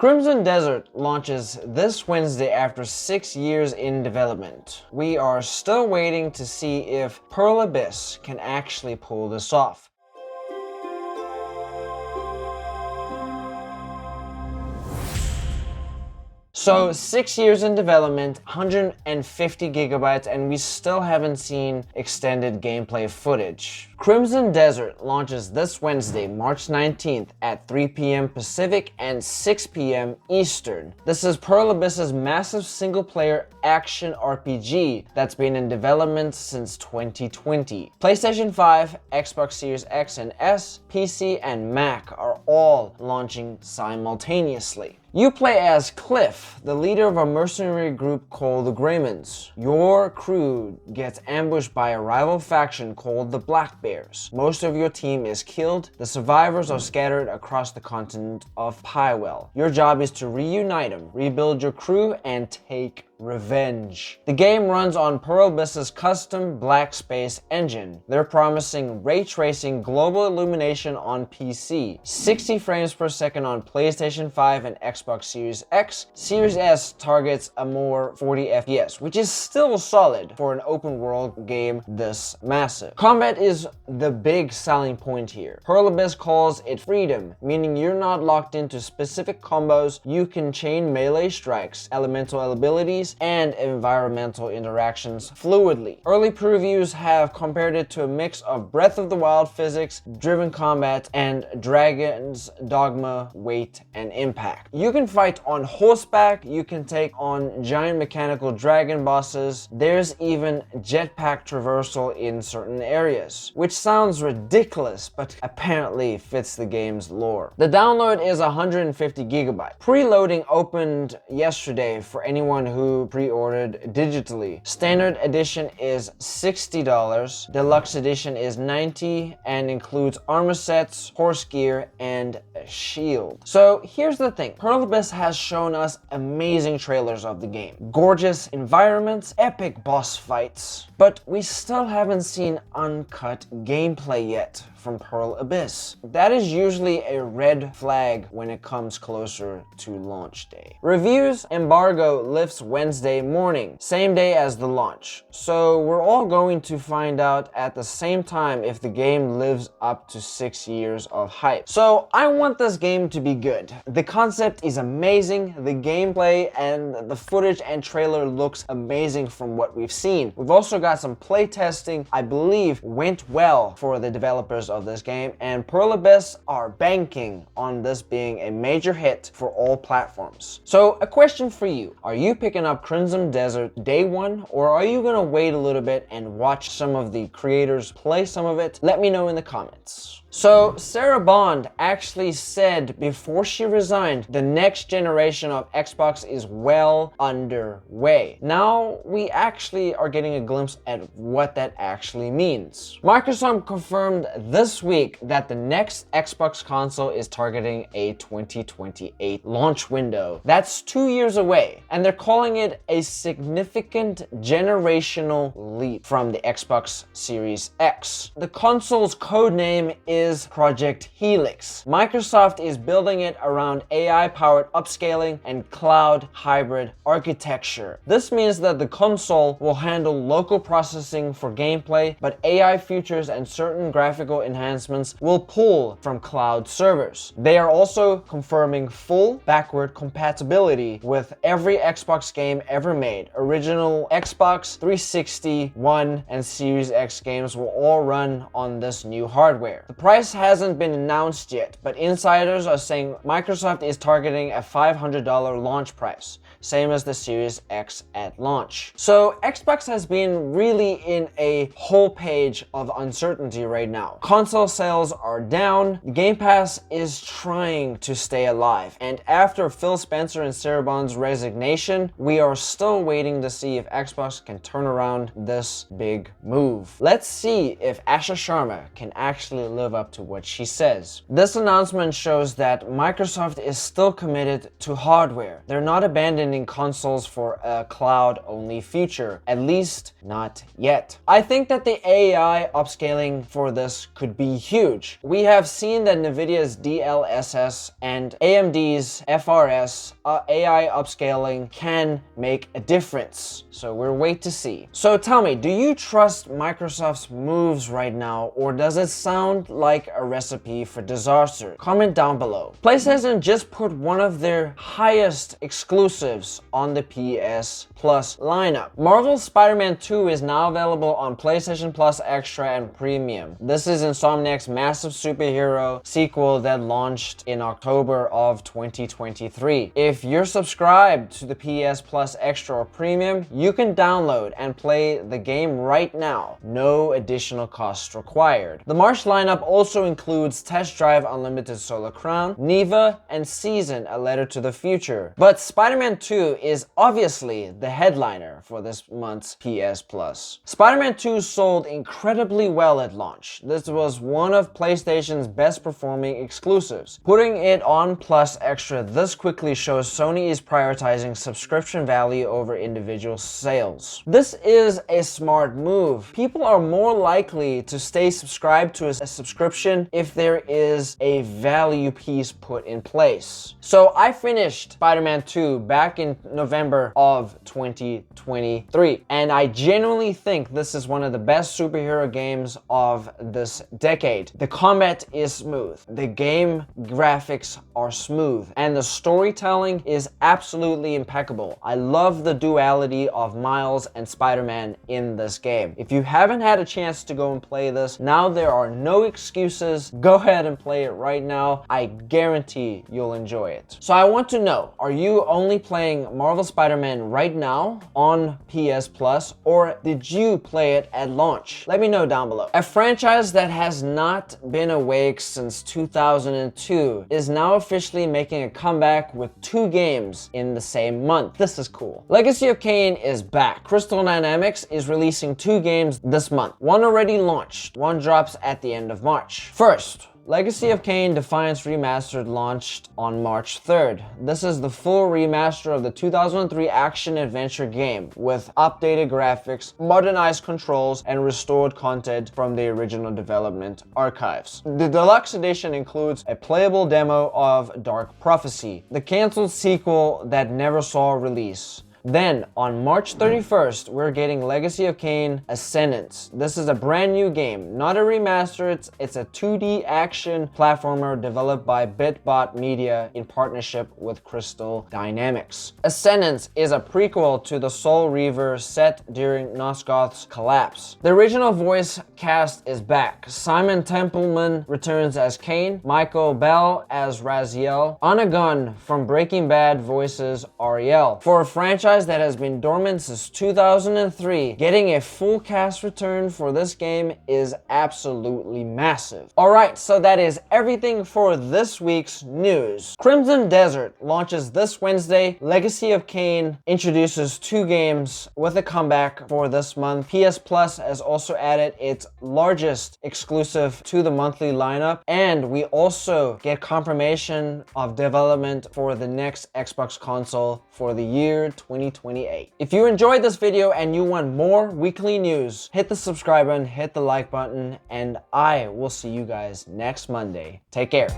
Crimson Desert launches this Wednesday after 6 years in development. We are still waiting to see if Pearl Abyss can actually pull this off. So 6 years in development, 150 gigabytes, and we still haven't seen extended gameplay footage. Crimson Desert launches this Wednesday, March 19th at 3 p.m. Pacific and 6 p.m. Eastern. This is Pearl Abyss's massive single-player action RPG that's been in development since 2020. PlayStation 5, Xbox Series X and S, PC, and Mac are all launching simultaneously. You play as Cliff, the leader of a mercenary group called the Greymans. Your crew gets ambushed by a rival faction called the Black Bears. Most of your team is killed. The survivors are scattered across the continent of Pywell. Your job is to reunite them, rebuild your crew, and take revenge. The game runs on Pearl Abyss's custom Black Space engine. They're promising ray tracing global illumination on PC, 60 frames per second on PlayStation 5 and Xbox Series X. Series S targets a more 40 FPS, which is still solid for an open world game this massive. Combat is the big selling point here. Pearl Abyss calls it freedom, meaning you're not locked into specific combos. You can chain melee strikes, elemental abilities, and environmental interactions fluidly. Early previews have compared it to a mix of Breath of the Wild physics, driven combat, and Dragon's Dogma weight and impact. You can fight on horseback, you can take on giant mechanical dragon bosses, there's even jetpack traversal in certain areas, which sounds ridiculous, but apparently fits the game's lore. The download is 150 gigabytes. Preloading opened yesterday for anyone who pre-ordered digitally. Standard edition is $60, deluxe edition is $90, and includes armor sets, horse gear, and a shield. So here's the thing, Pearl Abyss has shown us amazing trailers of the game, gorgeous environments, epic boss fights, but we still haven't seen uncut gameplay yet from Pearl Abyss. That is usually a red flag when it comes closer to launch day. Reviews embargo lifts Wednesday morning, same day as the launch. So we're all going to find out at the same time if the game lives up to 6 years of hype. So I want this game to be good. The concept is amazing, the gameplay and the footage and trailer looks amazing from what we've seen. We've also got some play testing I believe went well for the developers of this game, and Pearl Abyss are banking on this being a major hit for all platforms. So a question for you, are you picking up Crimson Desert day one, or are you gonna wait a little bit and watch some of the creators play some of it? Let me know in the comments. So Sarah Bond actually said before she resigned, the next generation of Xbox is well underway. Now we actually are getting a glimpse at what that actually means. Microsoft confirmed this week that the next Xbox console is targeting a 2028 launch window. That's 2 years away, and they're calling it a significant generational leap from the Xbox Series X. The console's codename is Project Helix. Microsoft is building it around AI-powered upscaling and cloud hybrid architecture. This means that the console will handle local processing for gameplay, but AI features and certain graphical enhancements will pull from cloud servers. They are also confirming full backward compatibility with every Xbox game ever made. Original Xbox 360, One, and Series X games will all run on this new hardware. The price hasn't been announced yet, but insiders are saying Microsoft is targeting a $500 launch price, same as the Series X at launch. So Xbox has been really in a whole page of uncertainty right now. Console sales are down, Game Pass is trying to stay alive, and after Phil Spencer and Sarah Bond's resignation, we are still waiting to see if Xbox can turn around this big move. Let's see if Asha Sharma can actually live up to what she says. This announcement shows that Microsoft is still committed to hardware. They're not abandoning consoles for a cloud-only future, at least not yet. I think that the AI upscaling for this could be huge. We have seen that NVIDIA's DLSS and AMD's FRS AI upscaling can make a difference. So we'll wait to see. So tell me, do you trust Microsoft's moves right now, or does it sound like a recipe for disaster? Comment down below. PlayStation just put one of their highest exclusives on the PS Plus lineup. Marvel's Spider-Man 2 is now available on PlayStation Plus Extra and Premium. This is Insomniac's massive superhero sequel that launched in October of 2023. If you're subscribed to the PS Plus Extra or Premium, you can download and play the game right now. No additional cost required. The March lineup also includes Test Drive Unlimited Solar Crown, Neva, and Season, A Letter to the Future. But Spider-Man 2 is obviously the headliner for this month's PS Plus. Spider-Man 2 sold incredibly well at launch. This was one of PlayStation's best performing exclusives. Putting it on Plus Extra this quickly shows Sony is prioritizing subscription value over individual sales. This is a smart move. People are more likely to stay subscribed to a subscription if there is a value piece put in place. So I finished Spider-Man 2 back in November of 2023, and I genuinely think this is one of the best superhero games of this decade. The combat is smooth, the game graphics are smooth, and the storytelling is absolutely impeccable. I love the duality of Miles and Spider-Man in this game. If you haven't had a chance to go and play this, now there are no excuses. Go ahead and play it right now. I guarantee you'll enjoy it. So I want to know, are you only playing Marvel Spider-Man right now on PS Plus, or did you play it at launch? Let me know down below. A franchise that has not been awake since 2002 is now officially making a comeback with 2 games in the same month. This is cool. Legacy of Kain is back. Crystal Dynamics is releasing 2 games this month. One already launched. One drops at the end of March. First, Legacy of Kain Defiance Remastered launched on March 3rd. This is the full remaster of the 2003 action-adventure game with updated graphics, modernized controls, and restored content from the original development archives. The deluxe edition includes a playable demo of Dark Prophecy, the canceled sequel that never saw release. Then, on March 31st, we're getting Legacy of Kain Ascendance. This is a brand new game, not a remaster. It's a 2D action platformer developed by BitBot Media in partnership with Crystal Dynamics. Ascendance is a prequel to the Soul Reaver set during Nosgoth's collapse. The original voice cast is back. Simon Templeman returns as Kain, Michael Bell as Raziel, Anna Gunn from Breaking Bad voices Ariel. For a franchise that has been dormant since 2003, getting a full cast return for this game is absolutely massive. Alright, so that is everything for this week's news. Crimson Desert launches this Wednesday. Legacy of Kain introduces 2 games with a comeback for this month. PS Plus has also added its largest exclusive to the monthly lineup, and we also get confirmation of development for the next Xbox console for the year 2028. If you enjoyed this video and you want more weekly news, hit the subscribe button, hit the like button, and I will see you guys next Monday. Take care.